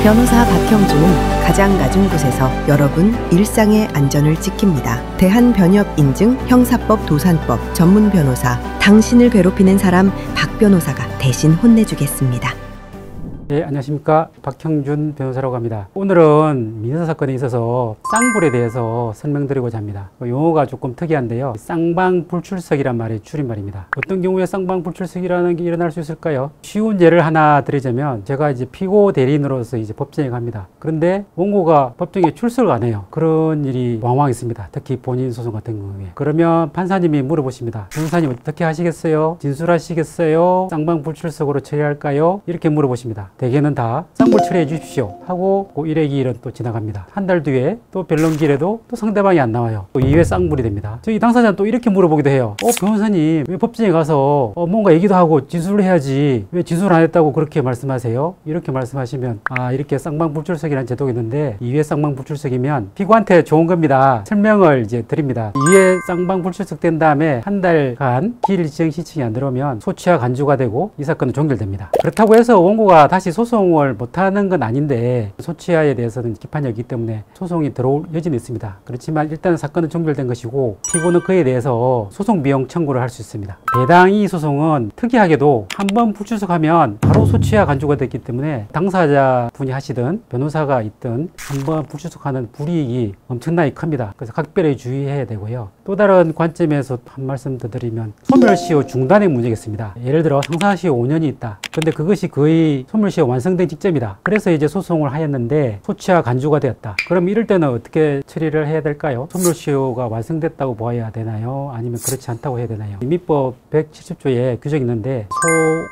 변호사 박형준은 가장 낮은 곳에서 여러분 일상의 안전을 지킵니다. 대한변협인증 형사법 도산법 전문 변호사, 당신을 괴롭히는 사람 박 변호사가 대신 혼내주겠습니다. 네, 안녕하십니까. 박형준 변호사라고 합니다. 오늘은 민사사건에 있어서 쌍불에 대해서 설명드리고자 합니다. 용어가 조금 특이한데요. 쌍방불출석이란 말의 줄임말입니다. 어떤 경우에 쌍방불출석이라는 게 일어날 수 있을까요? 쉬운 예를 하나 드리자면, 제가 이제 피고 대리인으로서 이제 법정에 갑니다. 그런데 원고가 법정에 출석을 안 해요. 그런 일이 왕왕 있습니다. 특히 본인 소송 같은 경우에. 그러면 판사님이 물어보십니다. 변호사님 어떻게 하시겠어요? 진술하시겠어요? 쌍방불출석으로 처리할까요? 이렇게 물어보십니다. 대개는 다 쌍불 처리해 주십시오 하고 일회기일은 또 지나갑니다. 한 달 뒤에 또 변론기일에도 또 상대방이 안 나와요. 또 2회 쌍불이 됩니다. 저희 당사자는 또 이렇게 물어보기도 해요. 변호사님 왜 법정에 가서 뭔가 얘기도 하고 진술을 해야지 왜 진술 안 했다고 그렇게 말씀하세요? 이렇게 말씀하시면, 이렇게 쌍방불출석이라는 제도가 있는데 2회 쌍방불출석이면 피고한테 좋은 겁니다. 설명을 이제 드립니다. 2회 쌍방불출석 된 다음에 한 달간 기일 지정 시청이 안 들어오면 소취와 간주가 되고 이 사건은 종결됩니다. 그렇다고 해서 원고가 다시 소송을 못하는 건 아닌데, 소취하에 대해서는 기판이 없기 때문에 소송이 들어올 여지는 있습니다. 그렇지만 일단 사건은 종결된 것이고 피고는 그에 대해서 소송 비용 청구를 할 수 있습니다. 배당이 소송은 특이하게도 한 번 불출석하면 바로 소취하 간주가 됐기 때문에 당사자 분이 하시든 변호사가 있든 한 번 불출석하는 불이익이 엄청나게 큽니다. 그래서 각별히 주의해야 되고요. 또 다른 관점에서 한 말씀 더 드리면, 소멸시효 중단의 문제겠습니다. 예를 들어 상사시효 5년이 있다. 근데 그것이 거의 소멸시효 완성된 직전이다. 그래서 이제 소송을 하였는데 소취와 간주가 되었다. 그럼 이럴 때는 어떻게 처리를 해야 될까요? 소멸시효가 완성됐다고 보아야 되나요? 아니면 그렇지 않다고 해야 되나요? 민법 170조에 규정이 있는데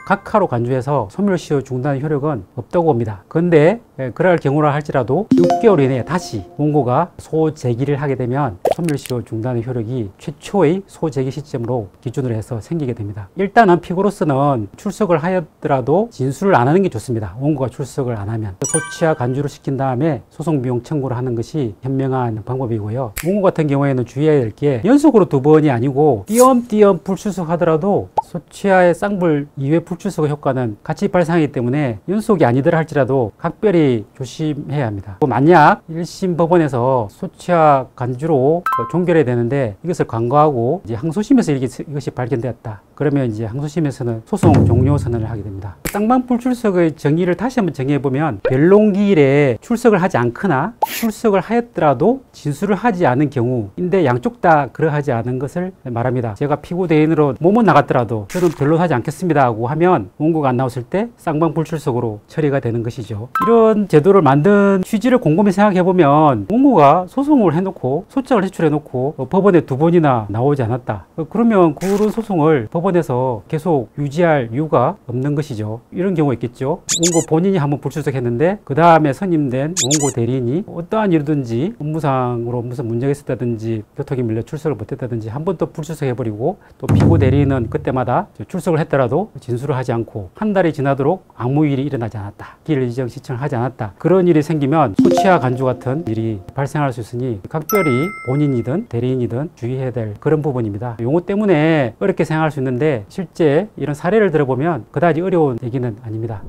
소각하로 간주해서 소멸시효 중단 효력은 없다고 봅니다. 그런데 그럴 경우라 할지라도 6개월 이내에 다시 원고가 소제기를 하게 되면 소멸시효 중단의 효력이 최초의 소제기 시점으로 기준으로 해서 생기게 됩니다. 일단은 피고로서는 출석을 하였더라도 진술을 안 하는 게 좋습니다. 원고가 출석을 안 하면 소취와 간주를 시킨 다음에 소송 비용 청구를 하는 것이 현명한 방법이고요. 원고 같은 경우에는 주의해야 될 게, 연속으로 2번이 아니고 띄엄띄엄 불출석하더라도 소취와의 쌍불 2회 불출석 효과는 같이 발생하기 때문에 연속이 아니더라 할지라도 각별히 조심해야 합니다. 만약 1심 법원에서 소취와 간주로 종결해야 되는데 이것을 간과하고 이제 항소심에서 이것이 발견되었다. 그러면 이제 항소심에서는 소송 종료 선언을 하게 됩니다. 쌍방불출석의 정의를 다시 한번 정의해보면, 변론기일에 출석을 하지 않거나 출석을 하였더라도 진술을 하지 않은 경우인데 양쪽 다 그러하지 않은 것을 말합니다. 제가 피고 대인으로 몸은 나갔더라도 저는 변론하지 않겠습니다 하고 하면 원고가 안 나왔을 때 쌍방불출석으로 처리가 되는 것이죠. 이런 제도를 만든 취지를 곰곰이 생각해보면, 원고가 소송을 해놓고 소장을 제출해놓고 법원에 2번이나 나오지 않았다. 그러면 그런 소송을 법원에서 계속 유지할 이유가 없는 것이죠. 이런 경우가 있겠죠. 원고 본인이 한번 불출석했는데 그 다음에 선임된 원고 대리인이 어떠한 일이든지 업무상으로 무슨 문제가 있었다든지 교통이 밀려 출석을 못했다든지 한 번 또 불출석해버리고, 또 피고 대리인은 그때마다 출석을 했더라도 진술을 하지 않고 한 달이 지나도록 아무 일이 일어나지 않았다. 기일 지정 시청을 하지 않았다. 그런 일이 생기면 소취와 간주 같은 일이 발생할 수 있으니 각별히 본인이든 대리인이든 주의해야 될 그런 부분입니다. 용어 때문에 어렵게 생각할 수 있는데 실제 이런 사례를 들어보면 그다지 어려운 얘기는 아닙니다.